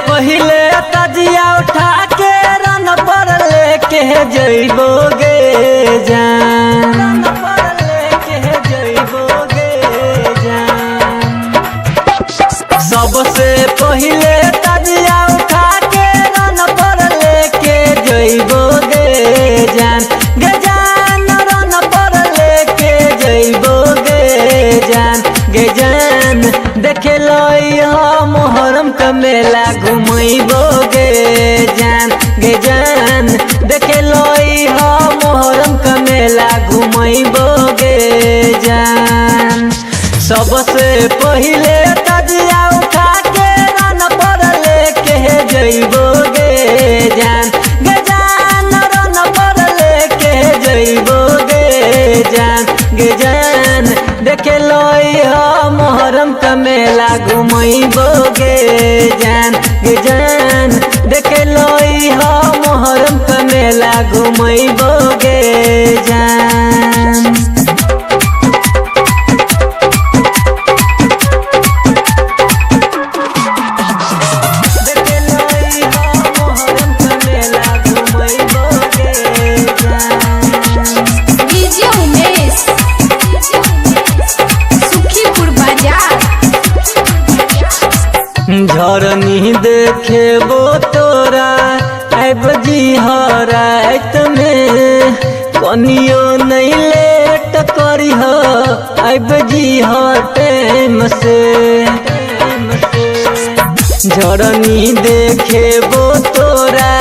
पहिले तजिया उठा के रन पर लेके जइबोगे जान, रन पर लेके जइबोगे जान। सबसे पहिले तजिया उठा के रन पर लेके जइबोगे जान, गे जान रन पर लेके जइबोगे जान, गे जान। देखे लो मोहरम का मेला घुमैबोगे जान, गे जान। देखे लो मोहरम का मेला घुमैबोगे जान। सबसे पहिले तजिया उठा के रन पर लेके जइबोगे जान, गे जान रन पर लेके जइबोगे जान, गे जान। देखे लो मोहरम का मेला घुमैबोगे जान, गे जान। देखे लो मोहरम का मेला घुमैबोगे जान। झरनी देखेबो तोरा आइब जी रात में, कनियो नहीं लेट करी आइब जी टाइम से। झरनी देखेबो तोरा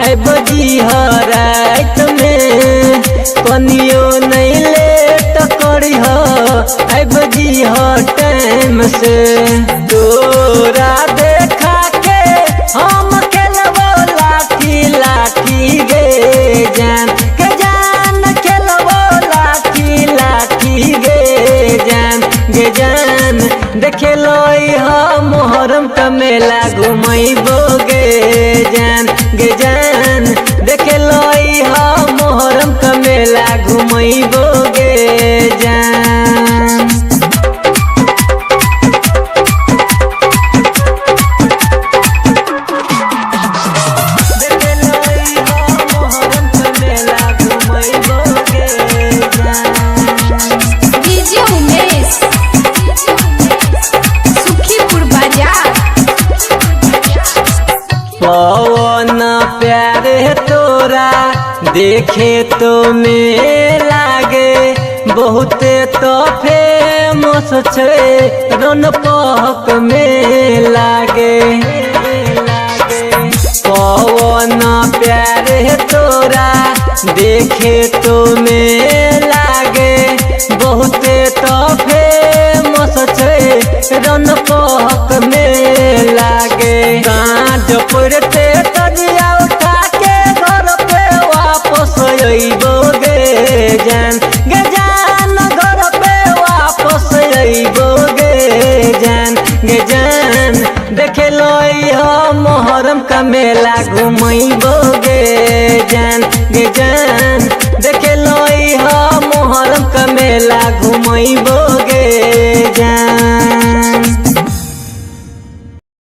आइब जी रात में, कनियो नहीं लेट करी आइब जी टाइम से। तोरा देखा के हम खेलबो लाठी लाठी गे जान, के जान खेलबो लाठी लाठी गे जान, गे जान। देखे लो मोहरम का मेला घुमैबोगे जान, गे जान। देखे लो मोहरम का मेला घुमैबोगे जान। पवन प्यारे तोरा देखे तो में लागे, बहुते तो फेमस छे रनपक में लागे। पवन प्यारे तोरा देखे तो में लागे, बहुते तो फेमस छे रनपक में लागे। कांच पड़ते तजिया उठा के घर पे वापस अइबोगे जान, गे जान घर पे वापस अइबोगे जान, गे जान। देखे लो मोहरम का मेला घुमैबोगे जान, गे जान।